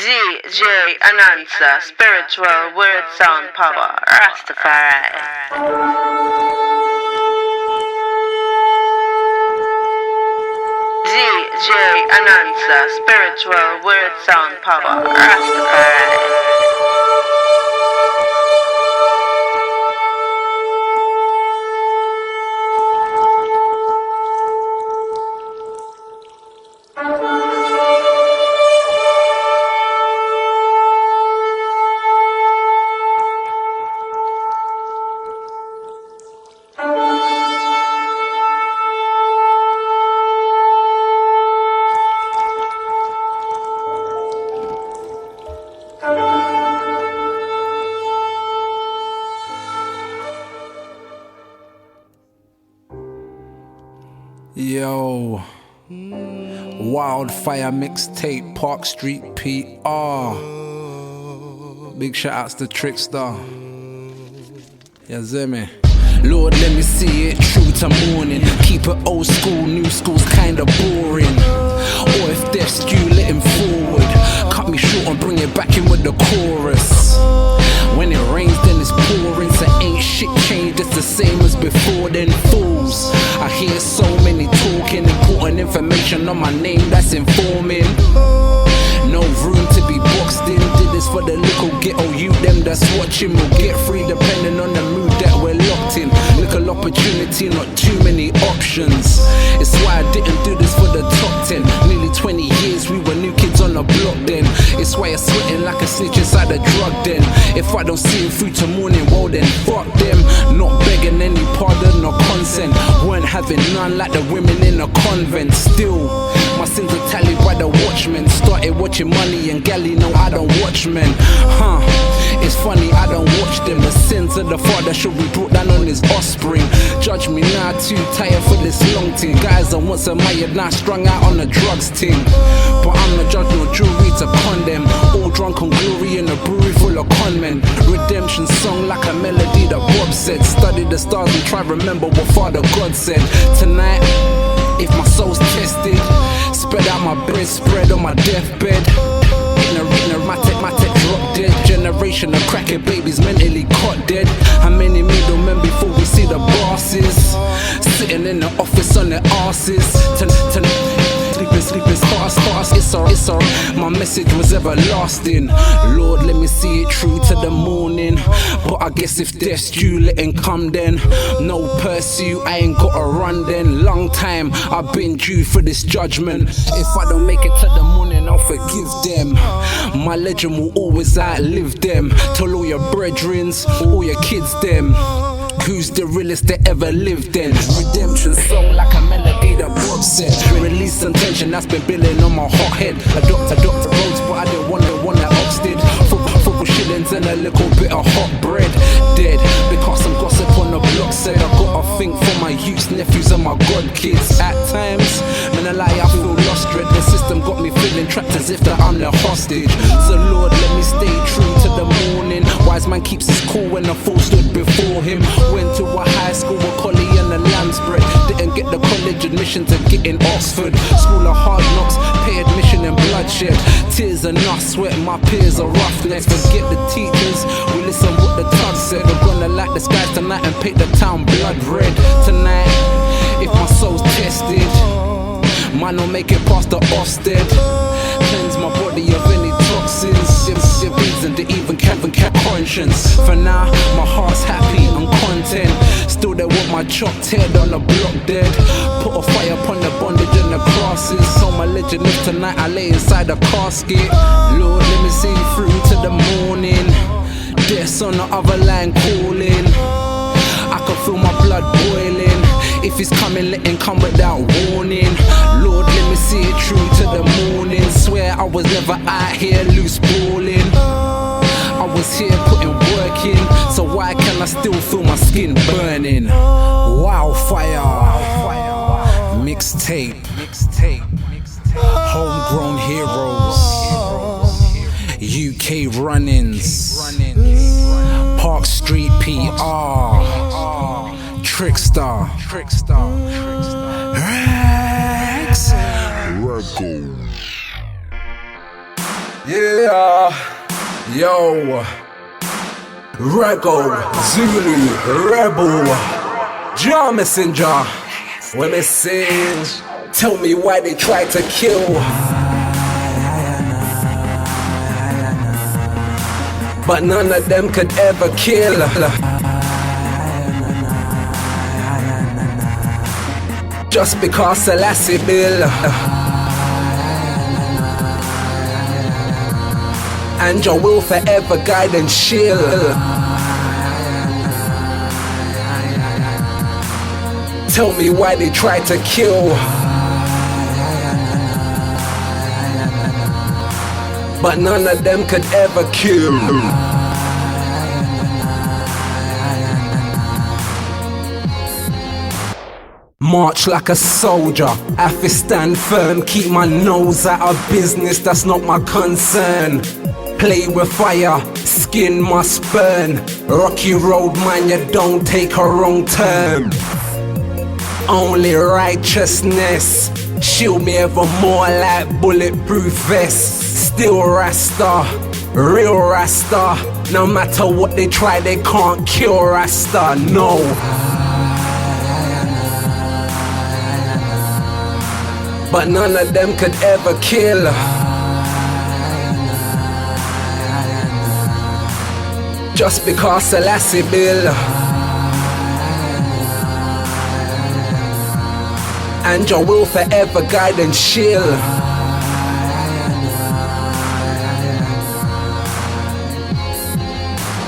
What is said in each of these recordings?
DJ Anansa, spiritual word sound power, Rastafari. DJ Anansa, spiritual word sound power, Rastafari. Yo, WildFire Mixtape, Park Street PR. Big shout outs to Trickster. You see me? Lord, let me see it true to morning. Keep it old school, new school's kinda boring. Or if death's due, let him forward. Cut me short and bring it back in with the chorus. When it rains, then it's pouring. So ain't shit changed, it's the same as before. Then fools, I hear so many talking, important information on my name that's informing. No room to be boxed in. Did this for the little ghetto youth, them that's watching will get free depending on the mood that we're locked in. Little opportunity, not too many options. It's why I didn't do this for the top 10. Nearly 20 years, we were new kids on the block then. It's why I'm sweating like a snitch inside a drug den. If I don't see it through to morning, well then fuck them. Not begging any pardon or consent. Weren't having none like the women in a convent. Still, my sins are tallied by the watchmen. Started watching Money and Galley, no I don't watch men. It's funny I don't watch them. The sins of the father should be brought down on his offspring. Judge me now, too tired for this long thing. Guys I once admired now strung out on the drugs ting. But I'm not judge nor jury to condemn. All drunk on glory in a brewery full of conmen. Redemption song like a melody that Bob said. Study the stars and try remember what Father God said. Tonight, if my soul's tested, spread out my bread, spread on my deathbed. Matic drop dead. Generation of crackhead babies mentally caught dead. How many middlemen before we see the bosses? Sitting in the office on their asses. Sleeping fast. It's alright. My message was everlasting. Lord, let me see it true to the morning. But I guess if death's due, let him come then. No pursuit, I ain't gotta run then. Long time I've been due for this judgment. If I don't make it to the morning, I'll forgive them. My legend will always outlive them. Tell all your brethrens, all your kids them. Who's the realest that ever lived then? Redemption song like a melody that Bob said. Release some tension that's been building on my hot head. I Dr. Rhodes, but I didn't want the one that Ox did. Football shillings and a little bit of hot bread. Dead, because some gossip on the block said I gotta think for my youths, nephews and my god kids. At times, man I lie, I feel lost dread. The system got me feeling trapped as if that I'm the hostage. So Lord, let me stay true to the morning. Wise man keeps his cool when the fool stood before him. Went to a high school with Collie and the lamb's bread. Didn't get the college admission to get in Oxford. School of hard knocks, pay admission and bloodshed. Tears and not sweat, my peers are rough. Let's forget the teachers, we listen what the tug said. We're gonna light the skies tonight and paint the town blood red. Tonight, if my soul's tested, might not make it past the Ofsted. Cleanse my body of any toxins, disease and the even Kevin conscience. For now, my heart's happy and content. Still they want my chopped head on the block dead. Put a fire upon the bondage and the crosses. Told my legend if tonight I lay inside a casket. Lord, let me see you through to the morning. Death's on the other line calling. I can feel my blood boiling. If he's coming, let him come without warning. Lord, let me see it true to the morning. Swear I was never out here loose balling. I was here putting work in. So why can I still feel my skin burning? WildFire Mixtape. Homegrown heroes. UK run-ins. Park Street PR. Trickster. Raggo. Yeah, yo, Raggo Zulu, Rebel, Jar Messenger. When they sing, tell me why they try to kill. But none of them could ever kill. Just because Selassie Bill. And your will forever guide and shield. Tell me why they try to kill. But none of them could ever kill. March like a soldier, I fi stand firm. Keep my nose out of business, that's not my concern. Play with fire, skin must burn. Rocky road, man, you don't take a wrong turn. Only righteousness, shield me evermore like bulletproof vest. Still Rasta, real Rasta. No matter what they try, they can't cure Rasta, no. But none of them could ever kill. Just because Selassie Bill. And your will forever guide and shield.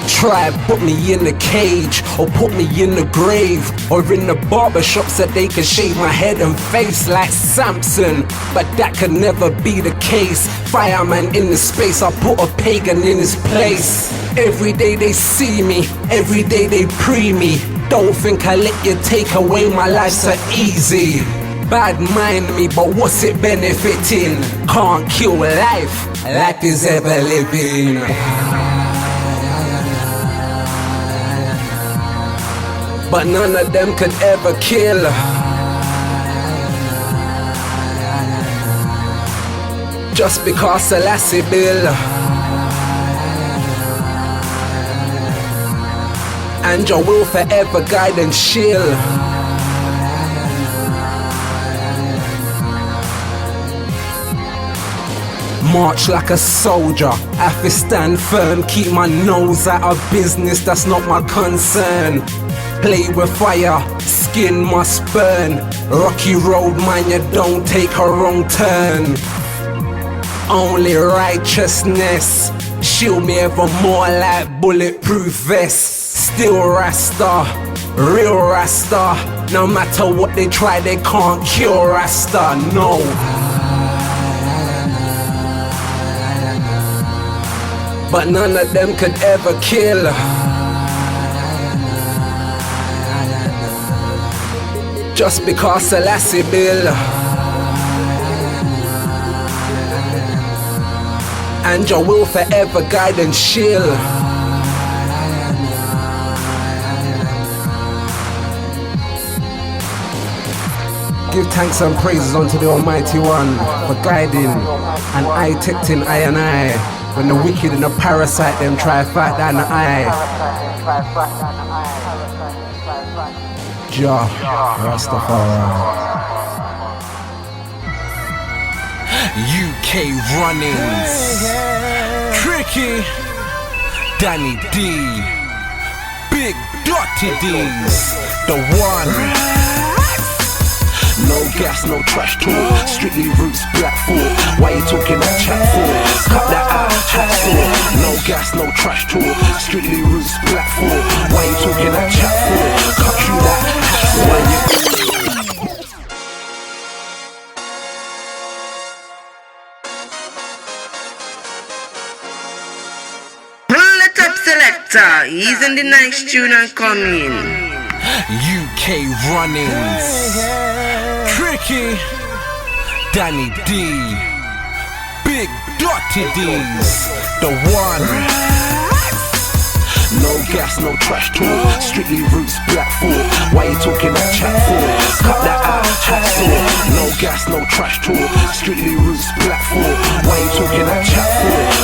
Try put me in the cage, or put me in the grave, or in the barbershop so they can shave my head and face like Samson. But that could never be the case. Fireman in the space, I put a pagan in his place. Every day they see me, every day they pre me. Don't think I let you take away my life so easy. Bad mind me, but what's it benefiting? Can't kill life, life is ever living. But none of them could ever kill. Just because Selassie Bill. And your will forever guide and shield. March like a soldier, I fi stand firm. Keep my nose out of business, that's not my concern. Play with fire, skin must burn. Rocky road, man, you don't take a wrong turn. Only righteousness, shield me evermore like bulletproof vest. Still Rasta, real Rasta. No matter what they try, they can't cure Rasta, no. But none of them could ever kill. Just because Selassie Bill. And your will forever guide and shield. Give thanks and praises unto the Almighty One for guiding and eye-protecting I and I. When the wicked and the parasite them try to fight down the eye. Jah Rastafari. UK runnings. Tricky. Danny D. Big Dutty Deeze Dah1. No gas, no trash talk. Strictly roots, black fork. Why you talking that chat for? Cut that out, chat for. No gas, no trash talk. Strictly roots, black fork. Why you talking that chat for? Cut you that hash for. Pull it up, selector. He's in the nice tune and coming. UK runnings. Tricky. Danny D. Big Dutty Deeze Dah1. No gas, no trash talk. Strictly roots, black fork. Why you talking that chat for? Cut that out, chat for. No gas, no trash talk. Strictly roots, black fork. Why you talking that chat for?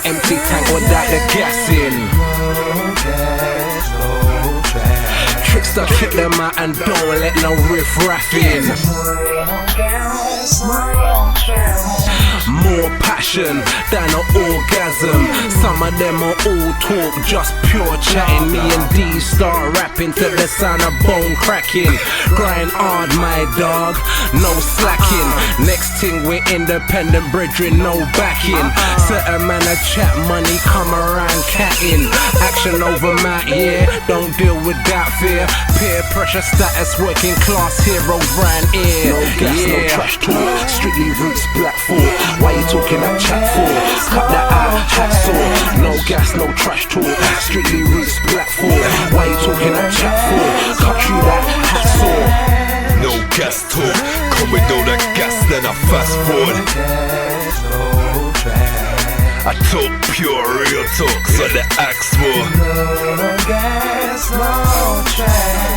empty tank without the gas in. Trickster, kick them out and don't let no riff raff in. More passion than an orgasm. Some of them are all talk, just pure chatting. Me and D start rapping to the sound of bone cracking. Grind hard, my dog, no slacking. Next thing we're independent, brethren, no backing. Certain man a chat money, come around catting. Action over mat, yeah, don't deal with that fear. Peer pressure status, working class heroes round here. No gas, no trash talk, strictly roots black for. Why you talking that chat for? Cut that out, hat saw. No gas, no trash talk, strictly roots black for. Why you talking that chat for? Cut you that hat saw. No gas talk, come with all that gas, then I fast forward. I talk pure real talk, so the axe for.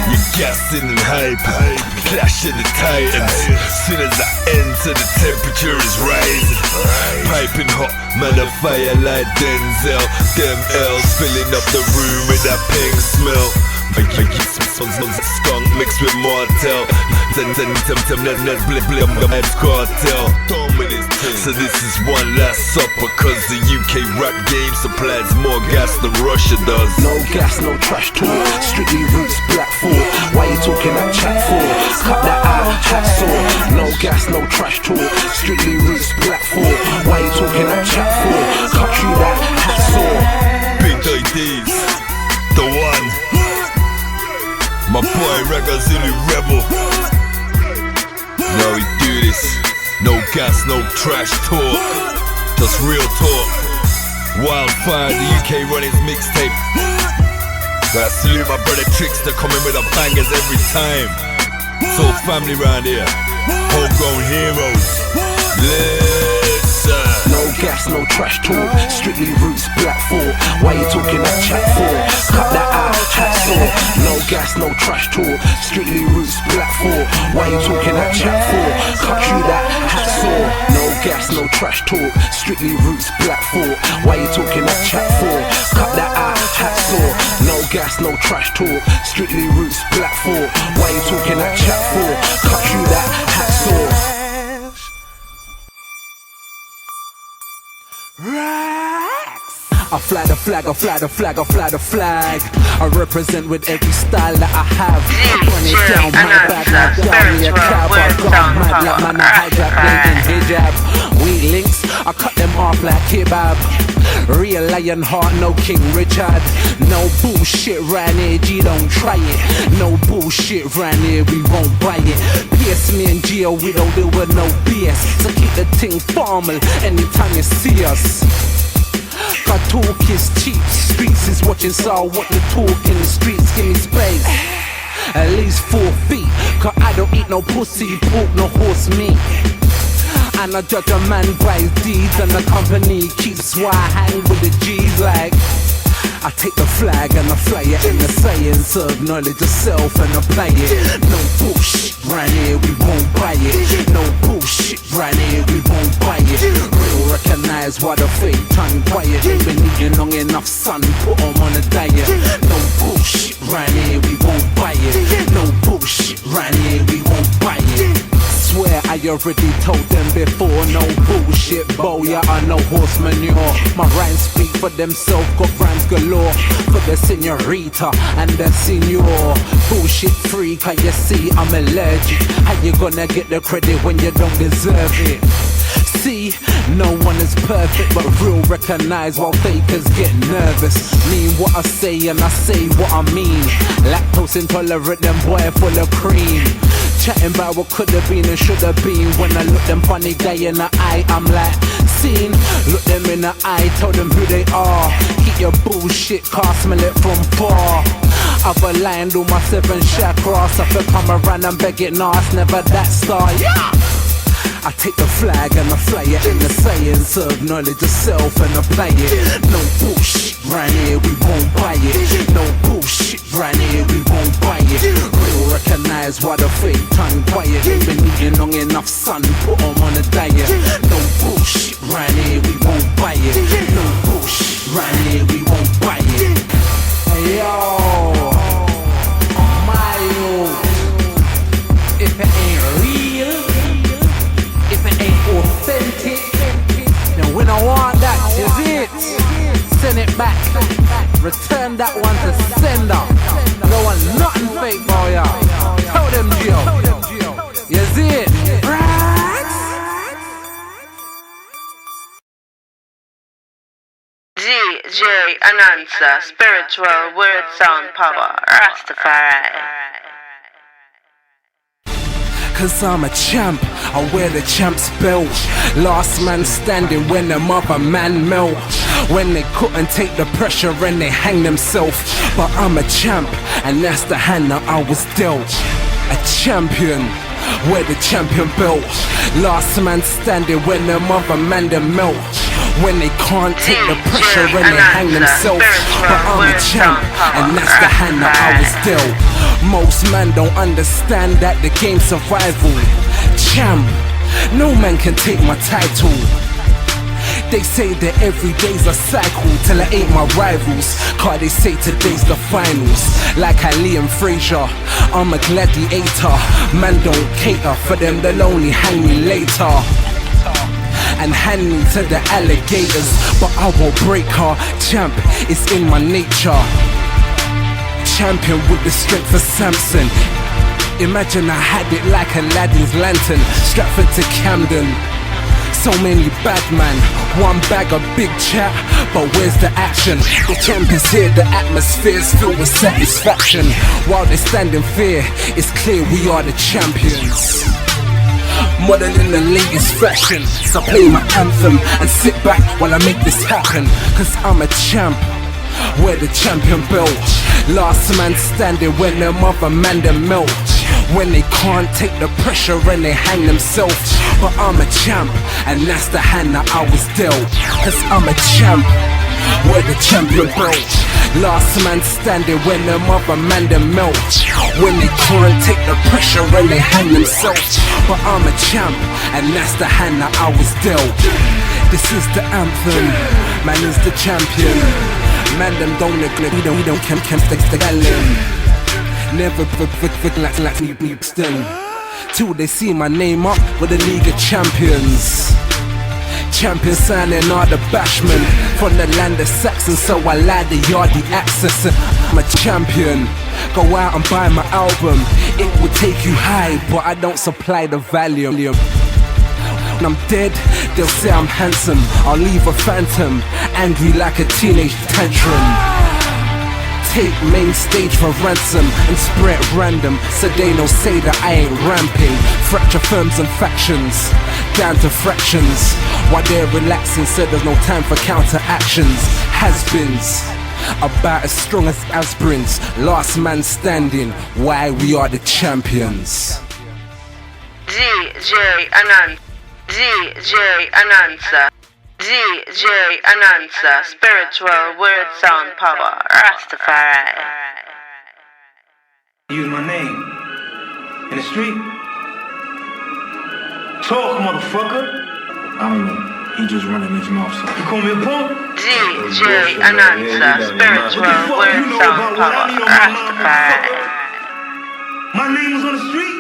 You gassing and hype, clashing the titans. Soon as I enter, the temperature is rising. Piping hot, man of fire like Denzel. Them L's filling up the room with that pink smell. I get some skunk mixed with Martel. Cartel. So this is one last supper, cause the UK rap game supplies more gas than Russia does. No gas, no trash talk, strictly roots black for. Why you talking that chat for? Cut that out, hat saw. No gas, no trash talk, strictly roots black for. Why you talking that chat for? Cut you that hat saw. Big Deeze Dah1. My boy Raggo Zulu Rebel. Now we do this. No gas, no trash talk. Just real talk. WildFire, the UK run his mixtape. Gotta salute my brother Trickster, coming with the bangers every time. It's all family round here. Homegrown heroes. Listen. No gas, no trash talk, strictly roots black for. Why you talking that chat for? Cut that out, hat saw. No gas, no trash talk, strictly roots black for. Why you talking that chat for? Cut you that hat saw. No gas, no trash talk, strictly roots black for. Why you talking that chat for? Cut that out, hat saw. No gas, no trash talk, strictly roots black for. Why you talking that chat for? Cut you that hat saw. I fly the flag, I fly the flag, I fly the flag. I represent with every style that I have. Run it down my back, now down me a cab. I got mad like man, I hijack, blinking hijab. We links, I cut them off like kebab. Real lion heart, no King Richard. No bullshit round here, G don't try it. No bullshit round here, we won't buy it. PS me and Gio, we don't deal with no BS. So keep the thing formal anytime you see us. Cause talk is cheap, streets is watching, so what the talk in the streets, give me space. At least 4 feet, cause I don't eat no pussy, pork, no horse meat. And I judge a man by his deeds, and the company keeps why I hang with the G's like. I take the flag and I fly it in the science of knowledge of self and apply it. No bullshit round here, we won't buy it. No bullshit round here, we won't buy it. Real recognize why the fake tongue quiet. Ain't been eating long enough, son, put them on a diet. No bullshit round here, we won't buy it. No bullshit round here, we won't buy it. Swear I already told them before, no bullshit, bow, yeah, I know horse manure. My rhymes speak for themselves, got rhymes galore. For the senorita and the senor. Bullshit free, can you see I'm allergic? How you gonna get the credit when you don't deserve it? See, no one is perfect, but real recognize while fakers get nervous. Mean what I say and I say what I mean. Lactose intolerant, them boy full of cream. Chatting about what could have been and should have been. When I look them funny guy in the eye, I'm like, seen. Look them in the eye, tell them who they are. Keep your bullshit car, smell it from far. I've aligned all my 7 chakras. I feel come around and beg it, nah, it's never that star, yeah. I take the flag and I fly it in the science of knowledge of self and apply it. No bullshit round here, we won't buy it. No bullshit round here, we won't buy it. Real recognize why the fake tongue quiet. Ain't been eating long enough, son, put them on a diet. No bullshit round here, we won't buy it. No bullshit. Return that one to sender. No one nothing fake, boy, y'all. Tell them, Gio. You see it? DJ Anansa, spiritual word sound power, Rastafari. Cause I'm a champ, I wear the champ's belt. Last man standing when the mother man melt. When they couldn't take the pressure and they hang themselves. But I'm a champ, and that's the hand that I was dealt. A champion, wear the champion belt. Last man standing when the mother man them melt. When they can't take the pressure and they hang themselves. But I'm a champ, and that's the hand that I was dealt. Most man don't understand that the game's survival. Champ, no man can take my title. They say that every day's a cycle till I ain't my rivals. Cause they say today's the finals. Like Ali and Frazier, I'm a gladiator. Man don't cater for them, they'll only hang me later and hand me to the alligators. But I won't break her, champ, it's in my nature. Champion with the strength of Samson. Imagine I had it like Aladdin's lantern. Stratford to Camden, so many bad man, one bag of big chat, but where's the action? The champ is here, the atmosphere's filled with satisfaction. While they stand in fear, it's clear we are the champions. Modern in the latest fashion, so play my anthem and sit back while I make this happen. Cause I'm a champ, wear the champion belt. Last man standing when the mother man them melt. When they can't take the pressure and they hang themselves. But I'm a champ, and that's the hand that I was dealt. Cause I'm a champ, wear the champion belt. Last man standing when the mother man them melt. When they can't take the pressure and they hang themselves. But I'm a champ, and that's the hand that I was dealt. This is the anthem, man is the champion. Man them don't neglect, we don't camp stick the gallon. Never like me Houston. Till they see my name up with the League of Champions. Champion signing all the bashmen from the land of Saxons, so I lie the yardy access. I'm a champion. Go out and buy my album. It will take you high, but I don't supply the volume. When I'm dead, they'll say I'm handsome. I'll leave a phantom, angry like a teenage tantrum. Take main stage for ransom and spread random, so they don't say that I ain't ramping. Fracture firms and factions, down to fractions, while they're relaxing, so there's no time for counter-actions. Has-beens, about as strong as aspirins. Last man standing, why we are the champions. DJ Anansa, DJ Anansa, DJ Anansa, spiritual word sound power, Rastafari. Use my name in the street. Talk, motherfucker. I don't know. He just running his mouth. So. You call me a punk? DJ Anansa, spiritual word sound power, Rastafari. My name was on the street.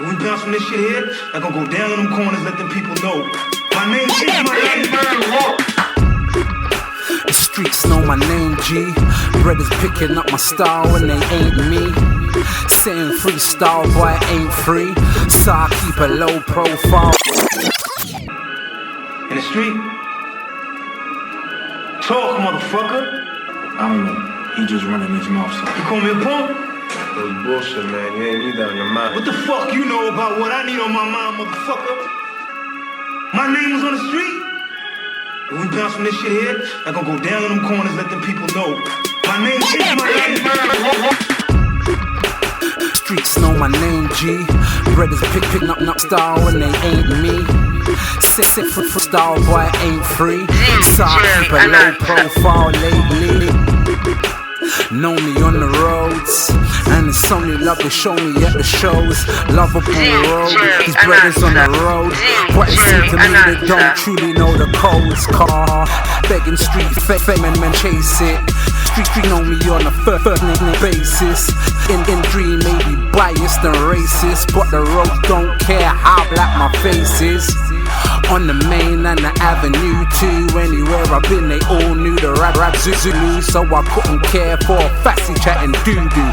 When we bounce from this shit here, I'm gonna go down in them corners, let them people know. My name is my name. The streets know my name, G. Brothers picking up my style when they ain't me. Saying freestyle, boy, ain't free. So I keep a low profile. In the street. Talk, motherfucker. I don't know. He just running his mouth. So. You call me a punk? That was bullshit, man. You ain't need that on your mind. What the fuck you know about what I need on my mind, motherfucker? My name was on the street. When we bounce from this shit here, I'm gonna go down in them corners, let them people know. My name is my name. Streets know my name, G. Brothers picking up style when they ain't me. Sit for style, boy, ain't free. So I keep a low profile lately. Know me on the roads, and it's only love to show me at the shows. Lovable road, these brothers on the road. But it seems to me they don't truly know the codes. Car, begging street, fake men chase it. Street know me on a first basis. In dream, maybe biased and racist, but the road don't care how black my face is. On the main and the avenue too. Anywhere I've been, they all knew the Raggo Zulu, so I couldn't care for a fassy chatting doo-doo.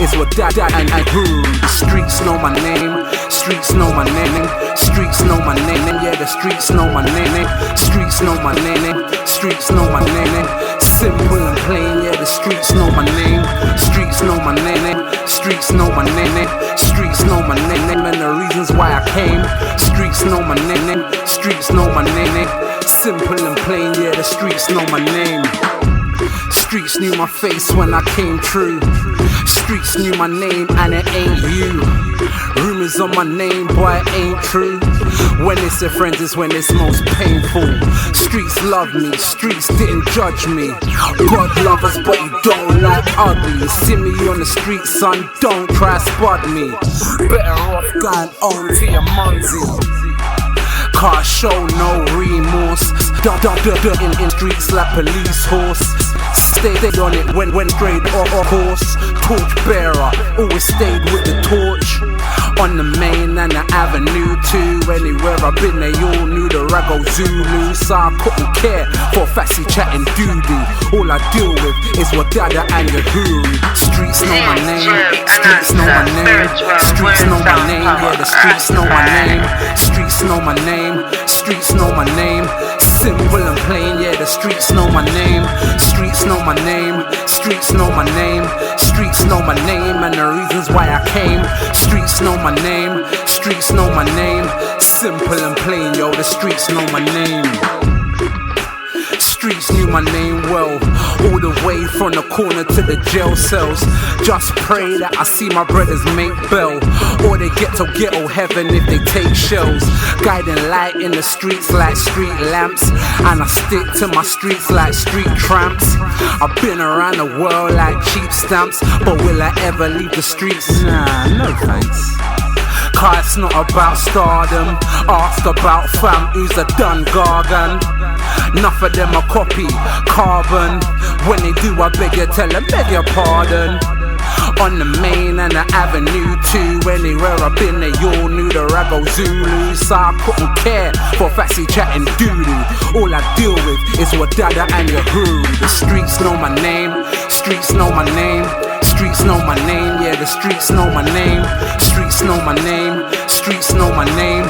It's what Dad and Guru. The streets know my name, streets know my name, streets know my name, yeah, the streets know my name, streets know my name, streets know my name. Simple and plain, yeah, the streets know my name, streets know my name, streets know my name, streets know my name, and the reasons why I came. Streets know my name, streets know my name. Simple and plain, yeah, the streets know my name. Streets knew my face when I came true. Streets knew my name and it ain't you. Rumors on my name, boy, it ain't true. When it's your friends, it's when it's most painful. Streets love me, streets didn't judge me. God love us, but you don't like ugly. See me on the street, son, don't try spot me. Better off going on to your mumsy. Car show no remorse. In streets like police horse. Stayed on it when straight off course. Torch bearer, always stayed with the torch. On the main and the avenue too. Anywhere I've been, they all knew the Raggo Zulu, so I couldn't care for fassy chatting doo-doo. All I deal with is what Dada and your guru. Streets know my name, streets know my name, streets know my name, yeah, the streets know my name, streets know my name, streets know my name. Simple and plain, yeah, the streets know my name, streets know my name, streets know my name, streets know my name, and the reasons why I came. Streets know my name, streets know my name. Simple and plain, yo, the streets know my name. Streets knew my name well, all the way from the corner to the jail cells. Just pray that I see my brothers make bail, or they get to ghetto heaven if they take shells. Guiding light in the streets like street lamps, and I stick to my streets like street tramps. I've been around the world like cheap stamps, but will I ever leave the streets? Nah, no thanks. Cause it's not about stardom. Ask about fam, who's a done gargan. Enough of them a copy, carbon. When they do, I beg you, tell them, beg your pardon. On the main and the avenue too. Anywhere I've been, they all knew the Raggo Zulu, so I couldn't care for fassy chatting doo-doo. All I deal with is what Dada and your guru. The streets know my name, streets know my name, streets know my name, yeah, the streets know my name, streets know my name, streets know my name.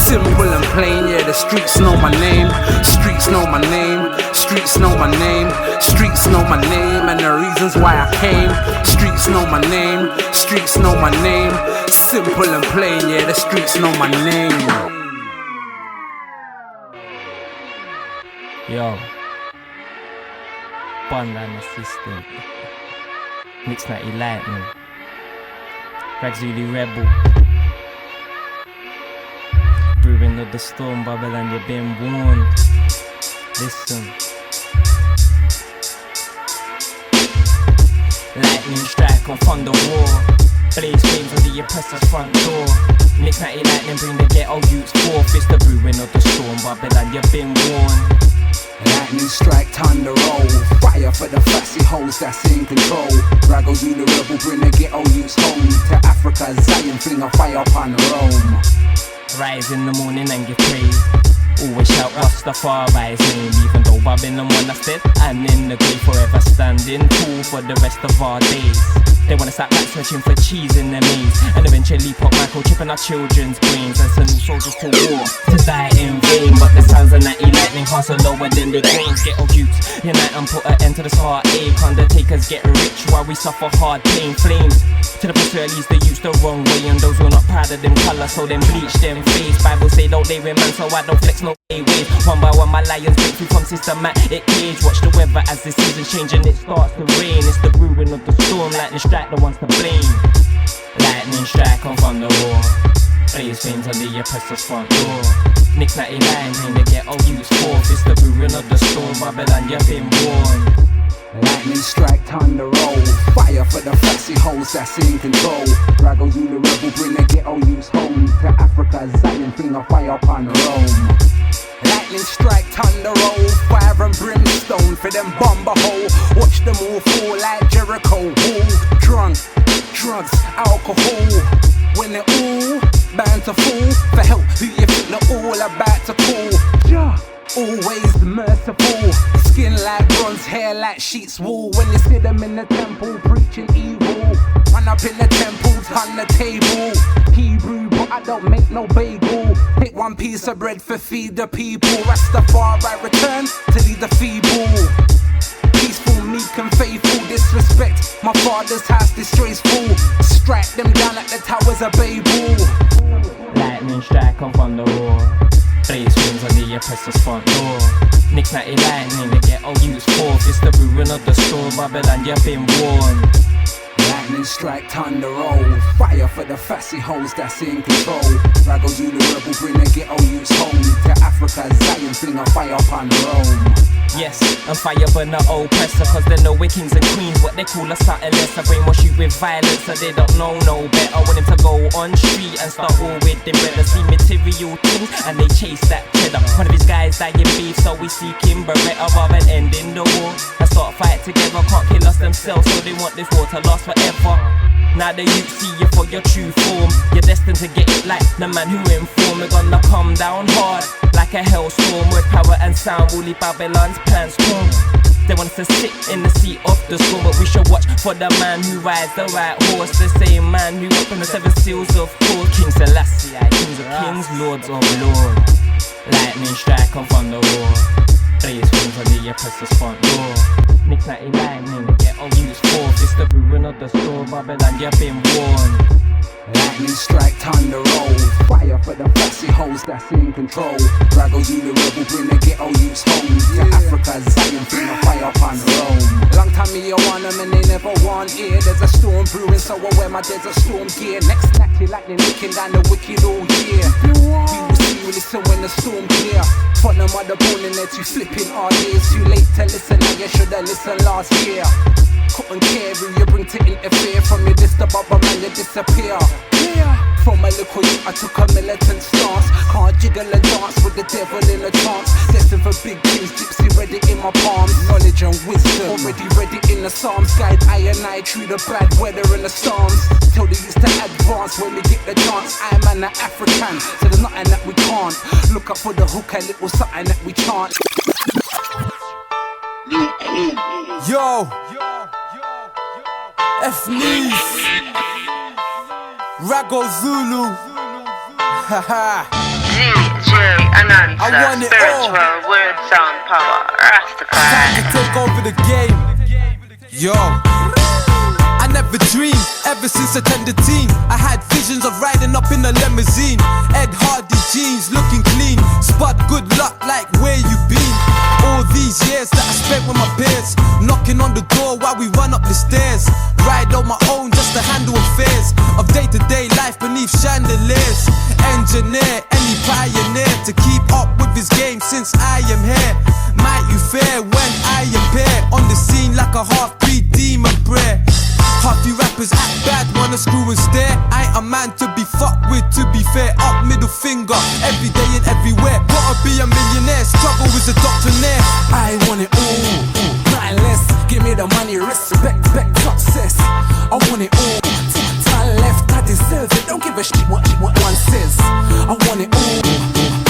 Simple and plain, yeah, the streets know my name, streets know my name, streets know my name, streets know my name, and the reasons why I came. Streets know my name, streets know my name. Simple and plain, yeah, the streets know my name. Yo, Bunland assistant, Mix Natty Lightning, Raggo Zulu Rebel. Brewing of the storm, Babylon, you've been warned. Listen. Lightning strike on thunder war. Blaze flames on the oppressor's front door. Mix Natty Lightning, bring the ghetto youths forth. It's the brewing of the storm, Babylon, you've been warned. Lightning strike, thunder roll. Fire for the fussy hoes that's in control. Raggo Zulu rebel, bring the ghetto youths home. To Africa, Zion, fling a fire upon Rome. Rise in the morning and give praise. Always shout Rastafari's name. Even though Babylon won us dead, and in the grave forever standing tall for the rest of our days. They wanna start back searching for cheese in their maze, and eventually pop Michael chipping our children's brains and send new soldiers to war to die in vain. But the sounds of Natty Lightning pass are lower than the grains. Ghetto youths unite and put an end to this heartache. Undertakers get rich while we suffer hard pain. Flames to the place where at least they use the wrong way, and those who are not proud of them colours, so them bleach them face. Bible say don't lay with man, so I don't flex no ways. One by one my lions break free from systematic cage. Watch the weather as the season's change and it starts to rain. It's the brewing of the storm, lightning strike the ones to blame. Lightning strike on thunder roar. Blaze flames on the oppressor's front door. Mix Natty Lightning, they get all used forth. It's the brewing of the storm, Babylon, you've been warned. Lightning strike, thunder roll. Fire for the fussy hoes that's in control. Raggo Zulu rebel, bring the ghetto youths home. To Africa, Zion, fling a fire upon Rome. Lightning strike, thunder roll. Fire and brimstone for them bomber hole. Watch them all fall like Jericho. All drunk, drugs, alcohol. When they all bound to fall. For help, who you think they're all about to call? Yeah. Always merciful, skin like bronze, hair like sheets wool. When you see them in the temple preaching evil, run up in the temple, turn the table. Hebrew, but I don't make no bagel. Take one piece of bread for feed the people. Rastafari return to lead the feeble. Peaceful, meek and faithful. Disrespect my father's house, disgraceful. Strike them down like the towers of Babel. Lightning strike come from the roar. Three swings on the oppressor's front door. Nick's Natty lightning, they get all used forth. It's the ruin of the store, Babylon, you've been warned. Lightning strike, thunder roll. Fire for the fussy hoes that's in control. Raggo Zulu rebel, bring the ghetto youths home. To Africa, Zion, fling a fire upon Rome. Yes, and fire burn the oppressor, cause they know we're kings and queens. What they call us something less. I brainwash you with violence, so they don't know no better. I want them to go on street and start all with them brother. See material things and they chase that cheddar. One of his guys dying beef, so we seek him Beretta rather than ending the war. And start fight together, can't kill us themselves, so they want this war to last forever. Now the youth see you for your true form. You're destined to get it like the man who informed. We're gonna come down hard like a hellstorm. With power and sound will leave Babylon's plans strong. They want us to sit in the seat of the storm, but we should watch for the man who rides the right horse. The same man who opened the 7 seals of course. King Selassie, kings of kings, lords of lords. Lightning strike come from the war. 3 swings on the oppressor's front door. Nick's Natty lightning, they get all used forth. It's the ruin of the store, Babylon, you've been warned. Lightning strike, thunder roll. Fire for the fussy hoes that's in control. Raggo Zulu rebel, bring the ghetto youths home. To Africa, Zion, bring a fire upon Rome. Long time me you want them and they never want here. There's a storm brewing, so I wear my Desert Storm gear. Next Natty lightning licking down the wicked all year. We will see you listen when the storm clear. From the mother born and they're too flipping our years. Too late to listen, now you should've listened last year. Couldn't care who you bring to interfere. From your list above a man you disappear. From a little youth I took a militant stance. Can't jiggle and dance with the devil in a trance. Destined for big things, gypsy ready in my palms. Knowledge and wisdom, already ready in the Psalms. Guide I and I through the bad weather and the storms. Tell the youth to advance when we get the chance. I am an African, so there's nothing that we can't. Look up for the hook, a little something that we chant. Yo, Ethnezzy, Raggo Zulu, haha. DJ Anansa, I want it spiritual all. word sound power, Rastafari. Time to take over the game. Yo, I never dreamed, ever since I turned 18. I had visions of riding up in a limousine. Ed Hardy jeans, looking clean. Spot good luck like where you been. All these years that I spent with my peers, knocking on the door while we run up the stairs. Ride on my own just to handle affairs of day-to-day life beneath chandeliers. Engineer, any pioneer to keep up with his game since I am here. Might you fare when I appear on the scene like a half-breed demon prayer. Half you rappers act bad, wanna screw and stare. I ain't a man to be fucked with, to be fair. Up middle finger, every day and everywhere. Gotta be a millionaire, struggle is a doctrinaire. I want it all, nothing less. Give me the money, respect, success. I want it all, time left, I deserve it. Don't give a shit what one says. I want it all,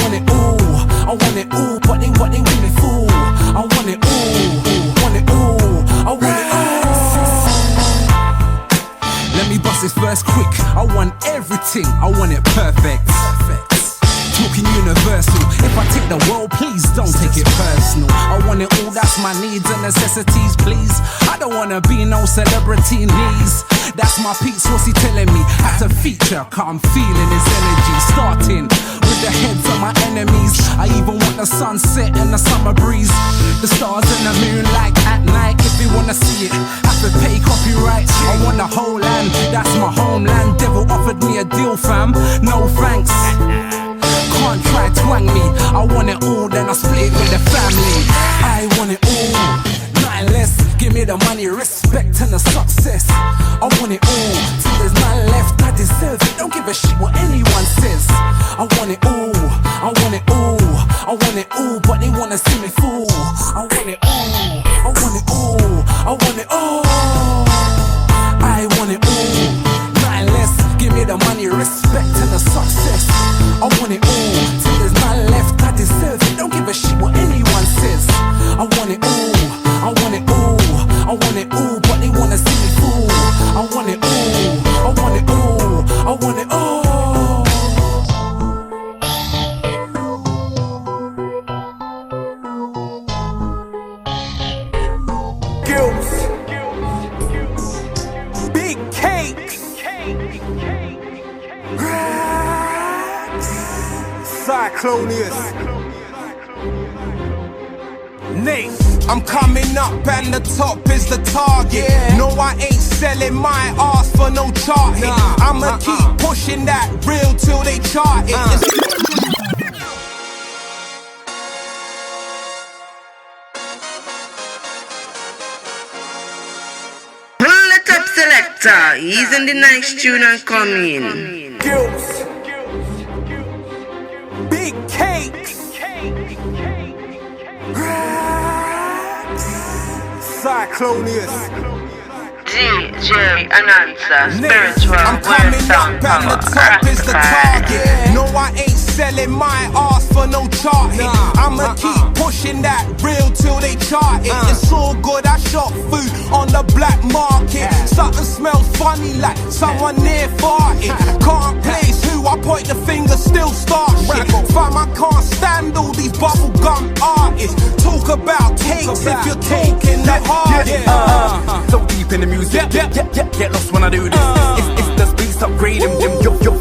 want it all. I want it all, but they want me fool. I want it all, want it all. I want it all. Let me bust this verse quick. I want everything, I want it perfect. Talking universal. If I take the world, please don't take it personal. I want it all, that's my needs and necessities, please. I don't wanna be no celebrity knees. That's my piece, what's he telling me? Had to feature, cause I'm feeling his energy. Starting with the heads of my enemies. I even want the sunset and the summer breeze. The stars and the moon like at night. If you wanna see it, have to pay copyright. I want the whole land, that's my homeland. Devil offered me a deal, fam, no thanks. Can't try twang me. I want it all, then I split it with the family. I want it all, nothing less. Give me the money, respect and the success. I want it all, till there's none left. I deserve it, don't give a shit what anyone says. I want it all, I want it all. I want it all, but they wanna see me fool. I want it all, I want it all. I want it all, I want it all, nothing less. Give me the money, respect and the success. want it all. Till there's none left, I deserve it. Don't give a shit what anyone says. I want it all, I want it all, I want it all, but they wanna see me fall. I want it all, I want it all, I want it all. Guiltz, big cake, Cyclonious, Nate. I'm coming up and the top is the target. No, I ain't selling my ass for no chart hit. I'ma keep pushing that real till they chart it. Pull it up, selector. He's in the nice tune and come in. Guiltz, big cake, Cyclonious, DJ Anansa, spiritual I'm coming up and the top is the target. No, I ain't selling my ass for no chart hit. I'ma keep pushing that real till they chart it. It's all good, I shop food on the black market. Something smells funny like someone near farted. Can't place who, I point the finger, still start shit. Fam, I can't stand all these bubblegum artists. Talk about takes if you're talking the hardest. So deep in the music, get lost when I do this. If the beats upgrade them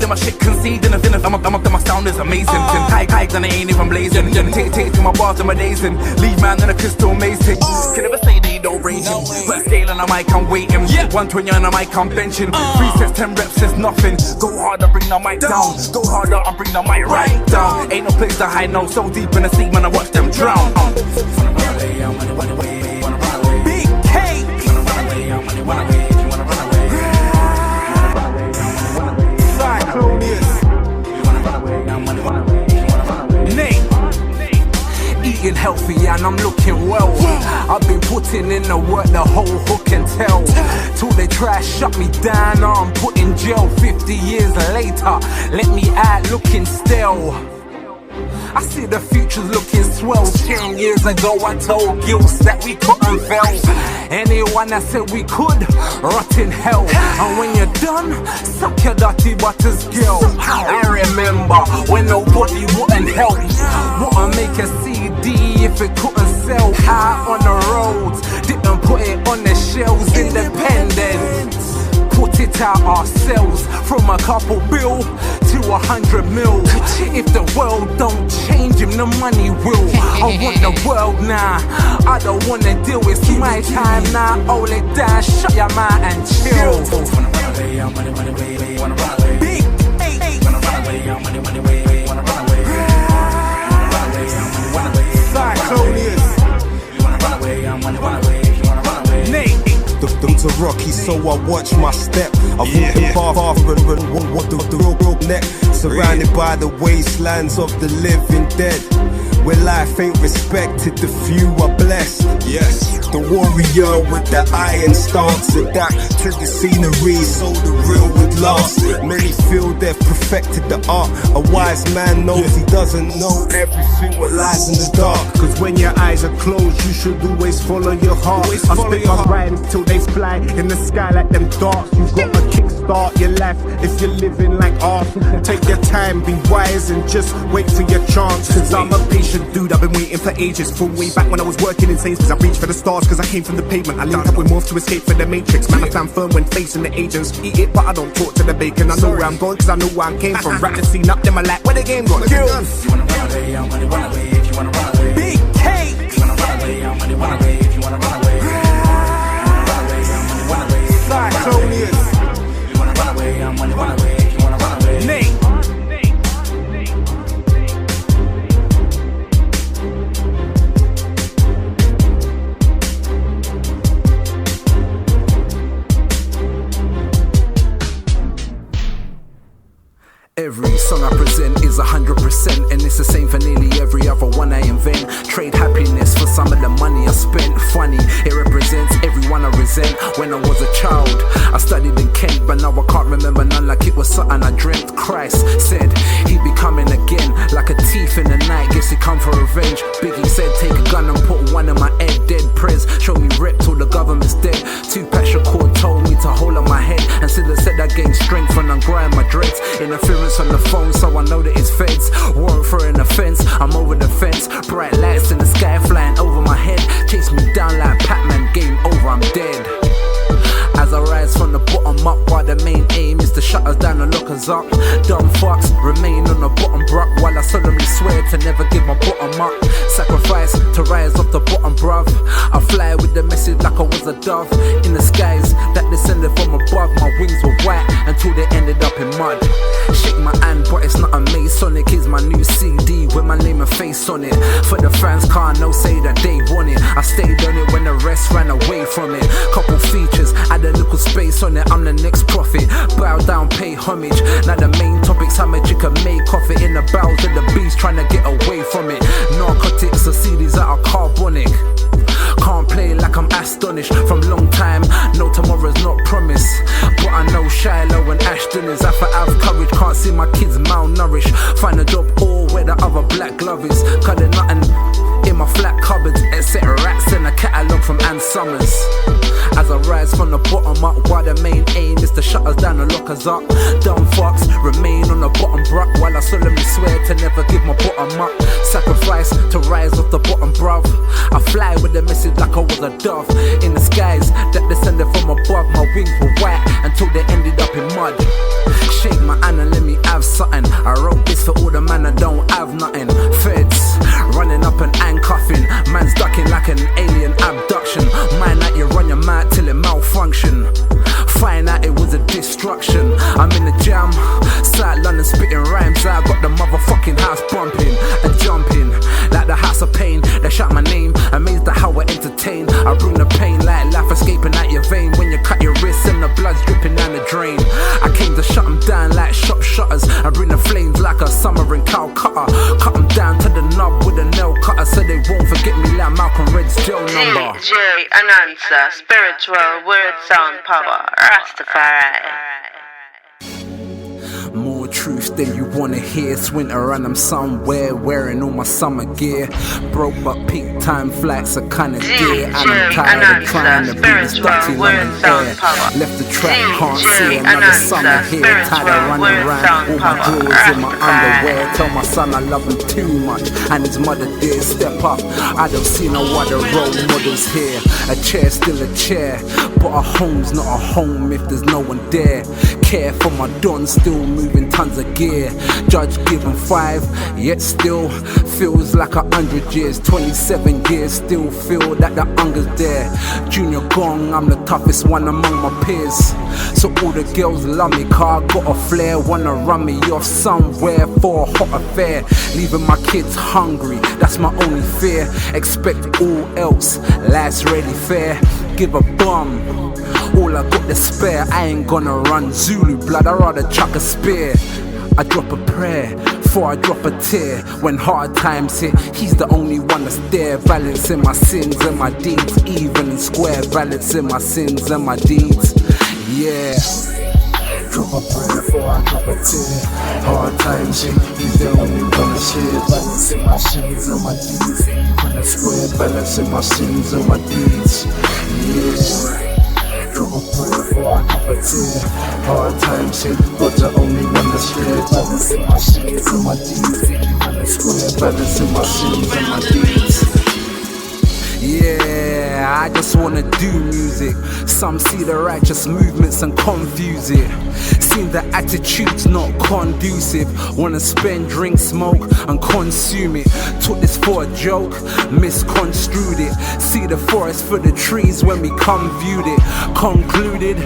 my shit conceding. My sound is amazing. High and I ain't even blazing. Take to my bars and my days and leave man in a crystal mason. Can never say they don't rate him. Put a scale on a mic, I'm waiting. 120 on a mic, I'm benching. 3 sets, 10 reps is nothing. Go harder, bring the mic down. Go harder, I'm bring the mic right down. Ain't no place to hide, no. So deep in the sea, man, I watch them drown. Big cake, Cyclonious, Nate. Eating healthy and I'm looking well. I've been putting in the work, the whole hook and tell. Till they try to shut me down, I'm put in jail. 50 years later, let me out looking stale. I see the future's looking swell. 10 years ago I told Guiltz that we couldn't fail. Anyone that said we could, rot in hell. And when you're done, suck your dirty butters, girl. I remember when nobody wouldn't help. Wanna make a CD if it couldn't sell. Out on the roads, didn't put it on the shelves. Independent, put it out ourselves. From a couple bill to 100 mil. If the world don't change him, the money will. I want the world now, I don't wanna deal. It's my time now, hold it down. Shut your mouth and chill. Big Cyclonious, Nate. To Rocky, so I watch my step. I walk far and what the real neck. Surrounded by the wastelands of the living dead, where life ain't respected, the few are blessed. Yes, the warrior with the iron stance, adapt to the scenery so the real would last. Many feel they've perfected the art. A wise man knows he doesn't know everything what lies in the dark. Cause when your eyes are closed, you should always follow your heart. I spit my rhymes till they fly in the sky like them darts. You gotta kickstart your life if you're living like art. Take your time, be wise and just wait for your chance. Cause I'm a patient dude, I've been waiting for ages. From way back when I was working in Sainsbury's, I reached for the stars cause I came from the pavement. I linked up with Morph to escape from the matrix. Man, I stand firm when facing the agents. Eat it but I don't talk to the bacon. I know where I'm going cause I know where I came from. Rap the scene up, then I like where the game gone. Guiltz, If you wanna run away, I'm gonna run away. If you wanna run away, big cake, if you wanna run away, I'm gonna run away. If you wanna run away, Cyclonious, if you wanna run away, I'm gonna run away. If you wanna run away, Nate. Every song I present is 100%, and it's the same for nearly every other one I invent. Trade happiness for some of the money I spent. Funny, it represents everyone I resent. When I was a child, I studied in Kent, but now I can't remember none like it was something I dreamt. Christ said he'd be coming again. throwing a fence, I'm over the fence. Bright lights in the sky flying over my head. Chase me down like Pac-Man, game over, I'm dead. As I rise from the bottom up, while the main aim is to shut us down and lock us up. Dumb fucks remain on the bottom bruh, while I solemnly swear to never give my bottom up. Sacrifice to rise off the bottom bruv. I fly with the message like I was a dove in the skies that descended from above. My wings were white until they ended up in mud. Shake my hand, but it's not a Masonic. It's my new CD with my name and face on it. For the fans can't no say that they want it. I stayed on it when the rest ran away from it. Couple features, add a little space on it. I'm the next prophet. Bow down, pay homage. Now the main topics, how much you can make off it. In the bowels of the beast, trying to get away from it. Narcotics or CDs that are carbonic. Can't play like I'm astonished from long time. No, tomorrow's not promised, but I know Shiloh and Ashton is. If I have courage, can't see my kids malnourished. Find a job or where the other black glove is. Cause there's nothing in my flat cupboards except rats and a catalogue from Ann Summers. As I rise from the bottom up, while the main aim is to shut us down and lock us up. Dumb fucks remain on the bottom bruh, while I solemnly swear to never give my bottom up. Sacrifice to rise off the bottom bruv. I fly with the message like I was a dove in the skies that descended from above. My wings were white until they ended up in mud. Shake my hand and let me have something. I wrote this for all the man that don't have nothing. Feds running up and handcuffing. Man's ducking like an alien abduction. Mind that you run your mouth till it malfunction. Find out it was a destruction. I'm in the jam, South London spitting rhymes. I got the motherfucking house bumping and jumping like the house of pain. They shout my name, amazed at how I entertain. I bring the pain like life escaping out your vein. When you cut your wrists and the blood's dripping down the drain. I came to shut them down like shop shutters. I bring the flames like a summer in Calcutta. Cut them down to the knob with a nail cutter so they won't forget me like Malcolm Red's jail number. DJ Anansa, spiritual word sound power, Rastafari. More truth than you wanna hear. It's winter and I'm somewhere wearing all my summer gear. Broke but peak time flights are kinda dear. And I'm tired of trying to be this dutty on the air. Left the track, can't see another summer here. Tired of running around, all my drawers in my underwear. Tell my son I love him too much and his mother dear. Step up, I don't see no other role models here. A chair's still a chair, but a home's not a home if there's no one there. Care for my don, still moving tons of gear. Judge given 5, yet still feels like 100 years. 27 years, still feel that the hunger's there. Junior gong, I'm the toughest one among my peers. So all the girls love me, car got a flair. Wanna run me off somewhere for a hot affair. Leaving my kids hungry, that's my only fear. Expect all else, life's really fair. Give a bum all I got to spare. I ain't gonna run Zulu blood, I'd rather chuck a spear. I drop a prayer before I drop a tear. When hard times hit, he's the only one that's there. Balancing my sins and my deeds, even and square. Balancing my sins and my deeds, yeah. Drop a prayer before I drop a tear. Hard times hit, he's the only one that's here. Balancing my sins and my deeds, even and square. Balancing my sins and my deeds, yeah. Drop a prayer before I drop a tear. Hard times hit, but the only one that's here. Balancing my sins and my deeds, even and square. Balancing my sins and my deeds. Yeah, I just wanna do music. Some see the righteous movements and confuse it. Seem the attitude's not conducive. Wanna spend, drink, smoke and consume it. Took this for a joke, misconstrued it. See the forest for the trees when we come viewed it. Concluded,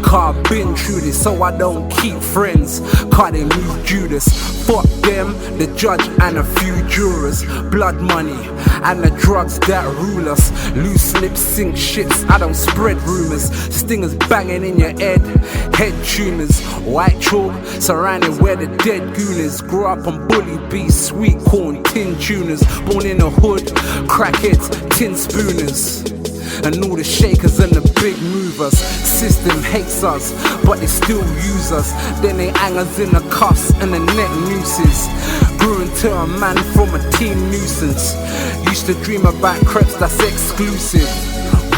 car been through this, so I don't keep friends. Car they move Judas. Fuck them, the judge and a few jurors. Blood money and the drugs that rule us. Loose lips sink shits, I don't spread rumors. Stingers banging in your head tumors. White chalk surrounded where the dead goon is. Grew up on bully bees, sweet corn, tin tuners. Born in the hood, crackheads, tin spooners. And all the shakers and the big movers. System hates us, but they still use us. Then they hang us in the cuffs and the neck nooses. Grew into a man from a teen nuisance. Used to dream about crepes that's exclusive.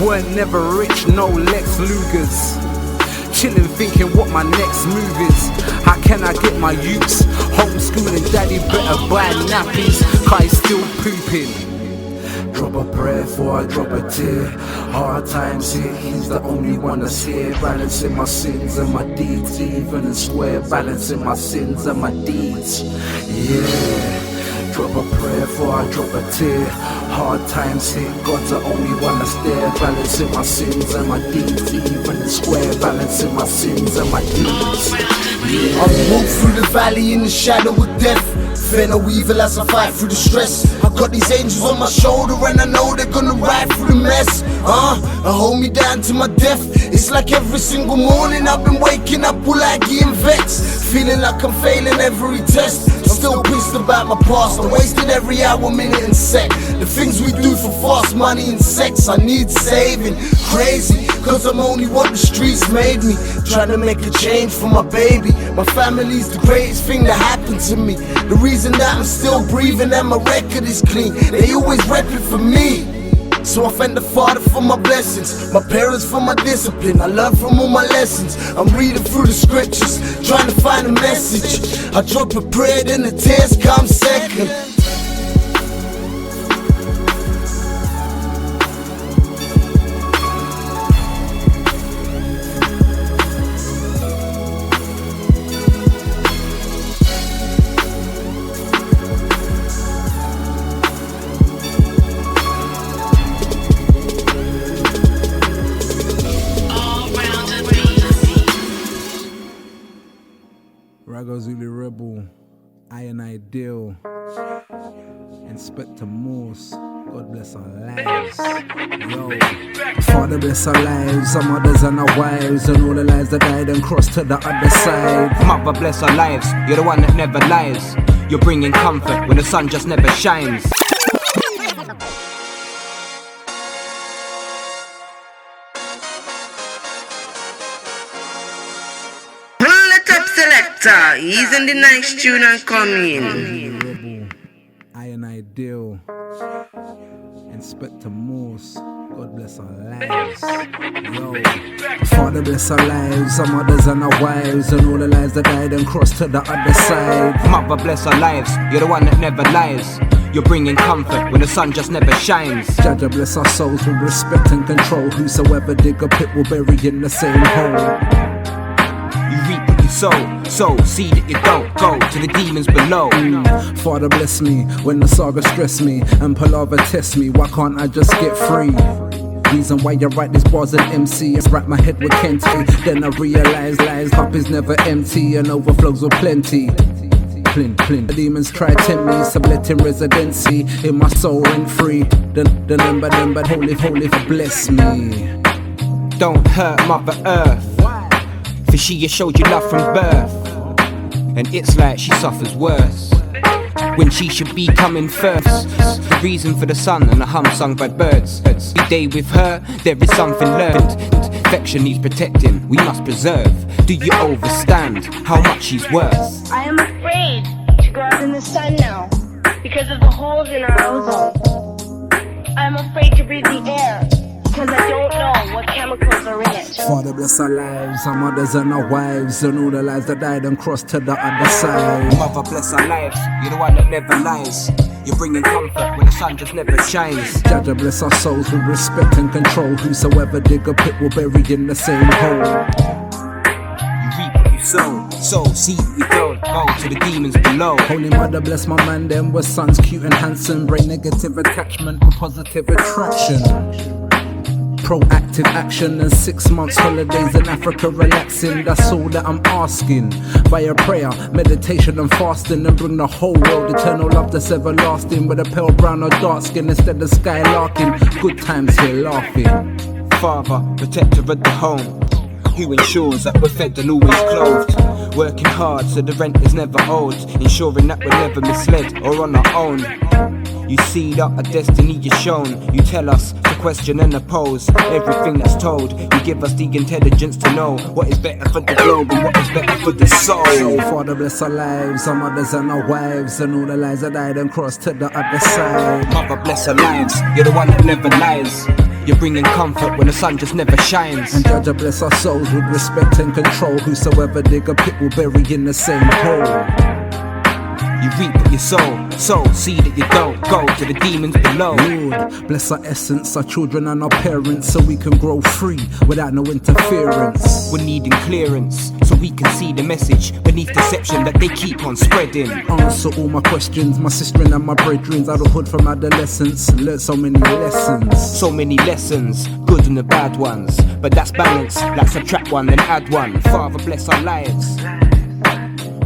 Weren't never rich, no Lex Lugers. chilling thinking what my next move is. How can I get my youths homeschooling? Daddy better buy nappies, cause he's still pooping. Drop a prayer before I drop a tear. Hard times here, he's the only one that's here. Balancing my sins and my deeds, even and square. Balancing my sins and my deeds, yeah. Drop a prayer before I drop a tear. Hard times hit, God's the only one that's there. Balancing my sins and my deeds, even and square. Balancing my sins and my deeds, yeah. I've walked through the valley in the shadow of death. Fear no evil as I fight through the stress. I got these angels on my shoulder and I know they're gonna ride through the mess. And hold me down to my death. It's like every single morning I've been waking up all laggy and vexed, feeling like I'm failing every test. Still pissed about my past. I wasted every hour, minute and sec. The things we do for fast money and sex, I need saving. Crazy, cause I'm only what the streets made me. Trying to make a change for my baby. My family's the greatest thing that happened to me. The reason that I'm still breathing and my record is clean. They always rep it for me. So I thank the Father for my blessings, my parents for my discipline. I learn from all my lessons. I'm reading through the scriptures, trying to find a message. I drop a prayer, then the tears come second. Raggo Zulu Rebel, Ideal, Inspector Morse, God bless our lives. Yo, Father bless our lives, our mothers and our wives, and all the lives that died and crossed to the other side. Mother bless our lives, you're the one that never lies. You're bringing comfort when the sun just never shines. Selector, he's in the nice tune and come in. Ideal, Inspector Morse, God bless our lives. Yo, Father bless our lives, our mothers and our wives, and all the lives that died and crossed to the other side. Mother bless our lives, you're the one that never lies. You're bringing comfort when the sun just never shines. Jaja bless our souls with respect and control. Whosoever dig a pit will bury in the same hole. You reap what you sow seed that you don't go to the demons below. Father bless me when the saga stress me and palaver test me. Why can't I just get free? Reason why you write these bars and MC is wrap my head with Kenty. Then I realize lies cup is never empty and overflows with plenty. The demons try to tempt me, subletting residency in my soul rent free. Then but holy for bless me. Don't hurt Mother Earth, for she showed you love from birth, and it's like she suffers worse when she should be coming first. The reason for the sun and a hum sung by birds. Every day with her, there is something learned. Affection needs protecting, we must preserve. Do you understand how much she's worth? I am afraid to go out in the sun now because of the holes in our ozone. I am afraid to breathe the air because I don't know what chemicals are in it. Father bless our lives, our mothers and our wives, and all the lives that died and crossed to the other side. Mother bless our lives, you're the one that never lies. You're bringing comfort when the sun just never shines. Jaja bless our souls with respect and control. Whosoever dig a pit will bury in the same hole. You reap what you sow seed that you don't go to the demons below. Holy Mother bless my man, them was sons cute and handsome. Bring negative attachment for positive attraction. Proactive action and 6 months holidays in Africa relaxing. That's all that I'm asking. Via prayer, meditation and fasting, and bring the whole world eternal love that's everlasting. With a pale brown or dark skin instead of skylarking. Good times here laughing. Father, protector of the home, who ensures that we're fed and always clothed. Working hard so the rent is never owed, ensuring that we're never misled or on our own. You see that our destiny is shown. You tell us to question and oppose everything that's told. You give us the intelligence to know what is better for the globe and what is better for the soul. Father bless our lives, our mothers and our wives, and all the lives that died and crossed to the other side. Mother bless our lives, you're the one that never lies. You're bringing comfort when the sun just never shines. And Judge bless our souls with respect and control. Whosoever dig a pit will bury in the same hole. You reap what you sow seed that you don't go to the demons below. Lord, bless our essence, our children and our parents, so we can grow free without no interference. We're needing clearance, so we can see the message beneath deception that they keep on spreading. Answer all my questions, my sister and my brethren. Adulthood from adolescence, learned so many lessons. So many lessons, good and the bad ones. But that's balance, like subtract one then add one. Father bless our lives,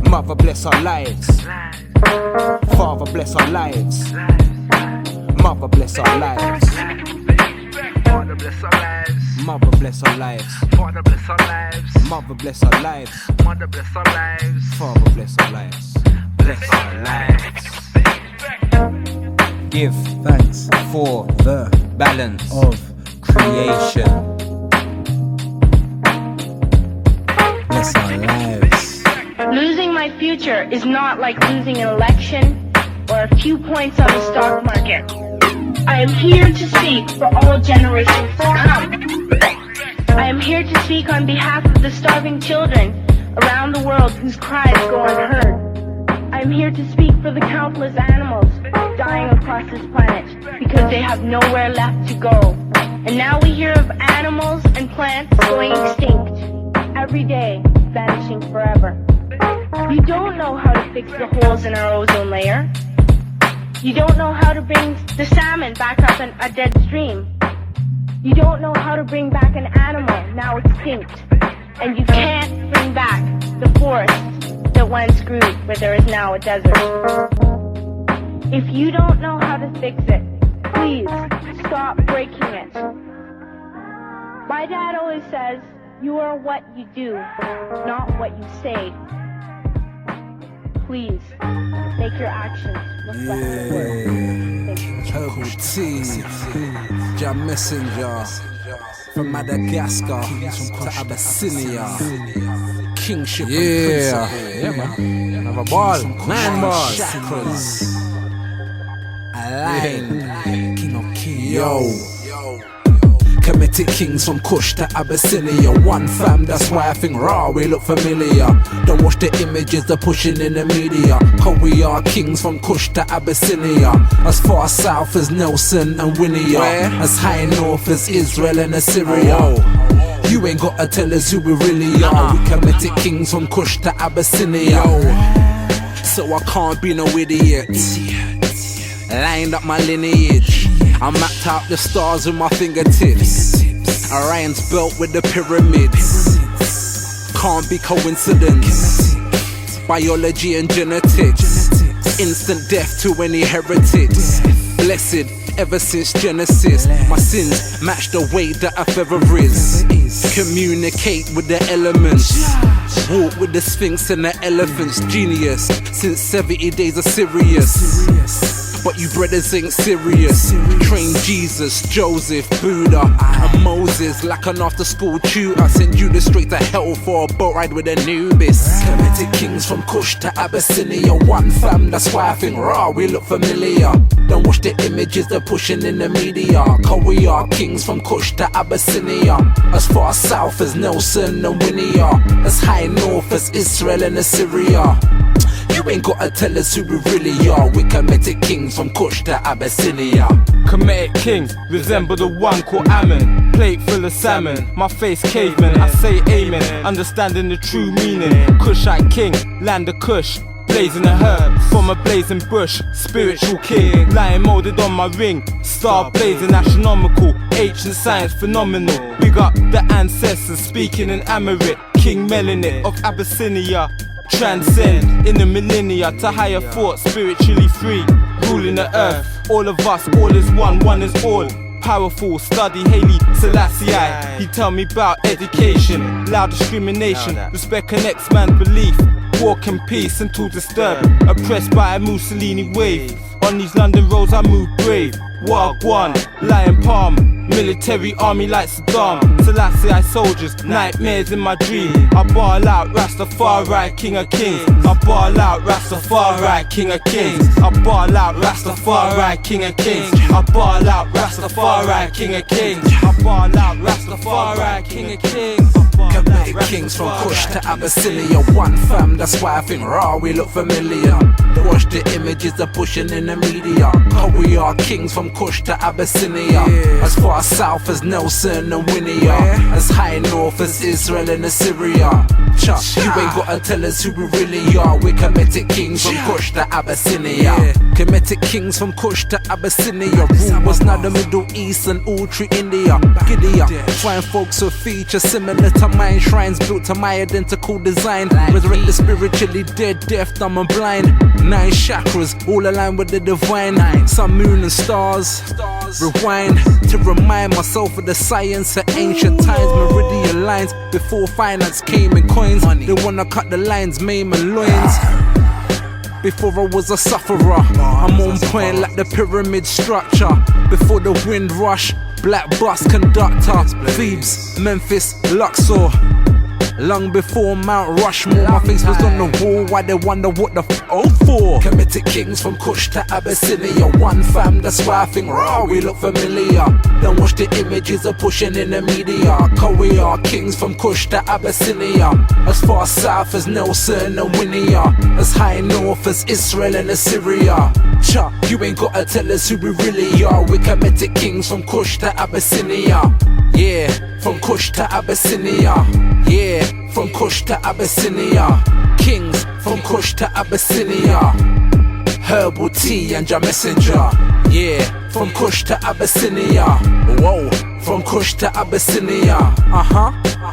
Mother bless our lives. Father bless our lives, Mother bless our lives. Father bless our lives, Mother bless our lives. Father bless our lives, Mother bless our lives. Mother bless our lives, Father bless our lives. bless our lives. Give thanks for the balance of creation. Bless our lives. Losing my future is not like losing an election or a few points on the stock market. I am here to speak for all generations to come. I am here to speak on behalf of the starving children around the world whose cries go unheard. I am here to speak for the countless animals dying across this planet because they have nowhere left to go. And now we hear of animals and plants going extinct every day, vanishing forever. You don't know how to fix the holes in our ozone layer. You don't know how to bring the salmon back up in a dead stream. You don't know how to bring back an animal now extinct. And you can't bring back the forest that once grew where there is now a desert. If you don't know how to fix it, please stop breaking it. My dad always says, you are what you do, not what you say. Please, make your actions reflect the words. Herbal T, Jam Messenger, from Madagascar to Abyssinia, kingship and principle. Yeah, man. Have a ball, 9 balls. Chakras, aligned, king of kings. Yo. Kemetic kings from Kush to Abyssinia. One fam, that's why I think raw, we look familiar. Don't watch the images they're pushing in the media. Cause we are kings from Kush to Abyssinia. As far south as Nelson and Winnie are. As high north as Israel and Assyria. You ain't gotta tell us who we really are. We Kemetic kings from Kush to Abyssinia. So I can't be no idiot. Lined up my lineage. I mapped out the stars with my fingertips. Orion's belt with the pyramids. Can't be coincidence. Biology and genetics. Instant death to any heritage. Blessed ever since Genesis. My sins match the weight that I've ever is. Communicate with the elements. Walk with the Sphinx and the elephants. Genius since 70 days are serious. But you brothers ain't serious. Train Jesus, Joseph, Buddha, and Moses like an after school tutor. Send Judas straight to hell for a boat ride with Anubis. Kemetic kings from Kush to Abyssinia. One fam, that's why I think raw, we look familiar. Don't watch the images they're pushing in the media. Cause we are kings from Kush to Abyssinia. As far south as Nelson and Winnie are. As high north as Israel and Assyria. You ain't gotta tell us who we really are. We Kemetic kings from Kush to Abyssinia. Kemetic kings resemble the one called Ammon. Plate full of salmon, my face caveman. I say amen, understanding the true meaning. Kushite king, land of Kush. Blazing a herb from a blazing bush. Spiritual king, lying molded on my ring. Star blazing astronomical, ancient science phenomenal. Big up the ancestors speaking in Amharic. King Melanin of Abyssinia. Transcend in the millennia to higher thoughts, spiritually free, ruling the earth. All of us, all is one, one is all. Powerful, study Haile Selassie. He tell me about education, loud discrimination, respect connects man's belief. Walk in peace until disturbed, oppressed by a Mussolini wave. On these London roads I move brave. Wagwan, lion palm, military army like Saddam. Selassie soldiers, nightmares in my dream. I ball out Rastafari, king of kings. I ball out Rastafari, king of kings. I ball out Rastafari, king of kings. I ball out Rastafari, King of Kings. I ball out Rastafari, King of Kings. Committed kings from Kush to Abyssinia. One fam, that's why I think raw we look familiar. Watch the images they're pushing in the media. Cause we are kings from Kush to Abyssinia. As far south as Nelson and Winnie are. As high north as Israel and Assyria. You ain't gotta tell us who we really are. We're committed kings from Kush to Abyssinia. Committed kings from Kush to Abyssinia. Rule was now the Middle East and all through India. Giddy up, find folks with features similar to mine. Shrines built to my identical design. Resurrect the spiritually dead, deaf, dumb and blind. 9 chakras, all aligned with the divine. Sun, moon and stars. Rewind to remind myself of the science of ancient times. Meridian lines before finance came in coins. They wanna cut the lines, maim and loins. Before I was a sufferer, I'm on point like the pyramid structure. Before the wind rush, black bus conductor. Thebes, Memphis, Luxor. Long before Mount Rushmore, my face was on the wall. Why they wonder what the for? Committed kings from Kush to Abyssinia. One fam, that's why I think raw we look familiar. Then watch the images of pushing in the media. Cause we are kings from Kush to Abyssinia. As far south as Nelson and Winnie are. As high north as Israel and Assyria. You ain't gotta tell us who we really are. We're committed kings from Kush to Abyssinia. Yeah, from Kush to Abyssinia. Yeah, from Kush to Abyssinia. Kings from Kush to Abyssinia. Herbal T and your messenger. Yeah, from Kush to Abyssinia. Whoa, from Kush to Abyssinia.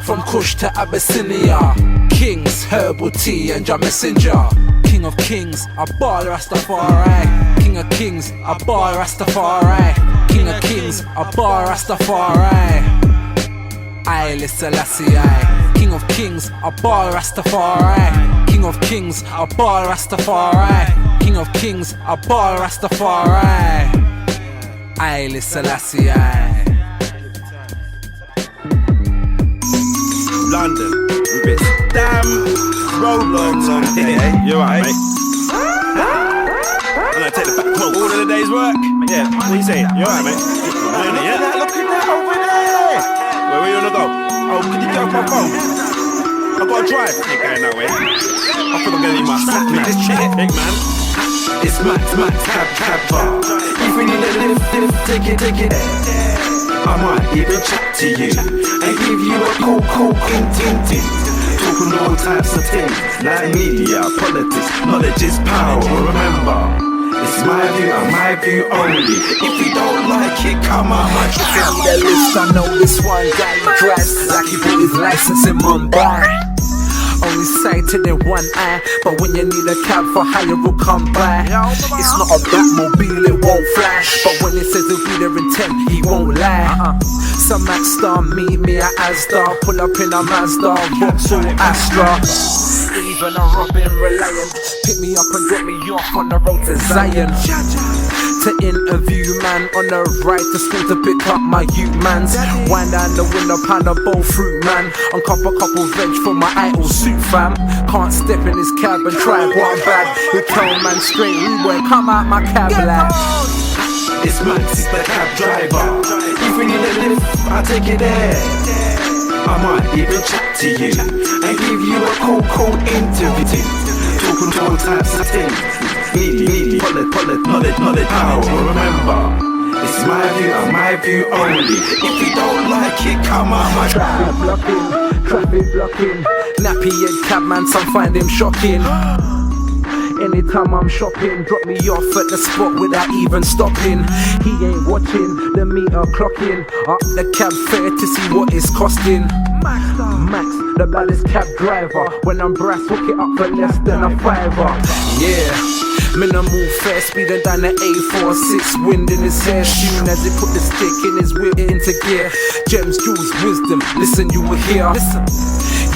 From Kush to Abyssinia. Kings, Herbal T and your messenger. King of kings, I ball Rastafari. King of kings, I ball Rastafari. King of kings, I ball Rastafari. Haile Selassie, King of kings, I ball Rastafari. King of kings, I ball Rastafari. King of kings, I ball Rastafari. Haile Selassie. London, with its damn roadblocks on day. You alright, mate? I'm gonna take the back home. All of the day's work? Yeah, what are you saying? You alright, mate? Yeah, look at that over there! Where you wanna go? Oh, can you get off my phone? I've got to drive. Ain't going that way. I think I'm gonna need my sack, man. Big man. It's Max Da CabDriver. If we need a lift, take it. I might even chat to you and give you a cold hint. Talking all types of things like media, politics, knowledge is power. Remember. It's my view and my view only. If you don't like it, come on, my Tell me the list, I know this one guy drives like he put his license in Mumbai. Only sighted in one eye, but when you need a cab for hire, will come by. It's not a Batmobile, it won't flash, but when it says he'll be there in 10, he won't lie. Some Max Star meet me at Asda, pull up in a Mazda, Vauxhall Astra. Even a Robin Reliant, pick me up and drop me off on the road to Zion. To interview man on the ride to school to pick up my youth mans. Wind down the window, pound a bowl fruit man. On couple veg for my idol suit fam. Can't step in his cab and try one bad. He tell man straight, we won't come out my cab lad. It's Max Da CabDriver. If we need a lift, I'll take it there. I might even chat to you and give you a cold interview. Talking all types of things. Need knowledge, power. Remember, it's my view and my view only. If you don't like it, come on, my Traffic blocking. Nappy and cabman, some find him shocking. Anytime I'm shopping, drop me off at the spot without even stopping. He ain't watching, the meter clocking. Up the cab fare to see what it's costing. Max, the baddest cab driver. When I'm brass, hook it up for less than a fiver. Yeah, minimal fare, speeding down the A46, wind in his hair, shooting as he put the stick in his whip into gear. Gems, jewels, wisdom, listen, you will hear. Listen.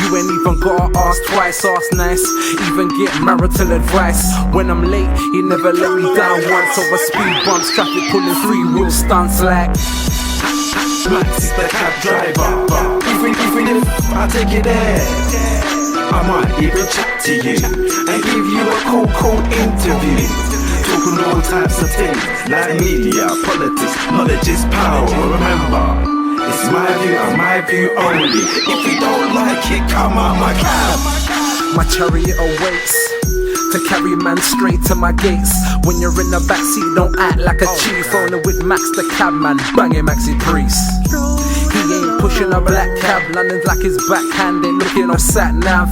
You ain't even gotta ask twice, ask nice. Even get marital advice. When I'm late, he never let me down once. Over speed bumps, traffic pulling free-wheel stunts like Max Da CabDriver. Even if I take it there, I might even chat to you and give you a cold interview. talking all types of things, like media, politics, knowledge is power. Remember, it's my view and my view only. If you don't like it, come out my cab. My chariot awaits to carry man straight to my gates. When you're in the backseat, don't act like a chief. Only with Max Da cabman, banging Maxi Priest. He ain't pushing a black cab, London's like his backhand, ain't looking on sat nav.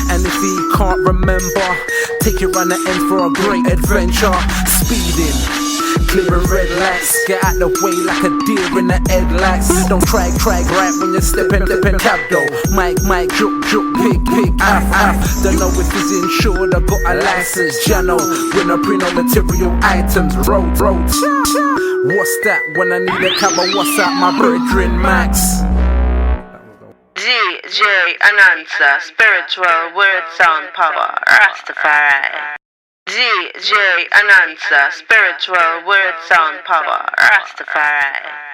And if he can't remember, take you round the end for a great adventure. Speeding, clearing red lights, get out the way like a deer in the headlights. Don't try right when you're stepping cab though. Mike, juke, pig, don't know if he's insured or got a license. Jano, when I bring on material items, roads. What's that when I need a cab? What's that, my brethren Max? DJ Anansa, spiritual word sound power, Rastafari. DJ Anansa, spiritual word sound power, Rastafari.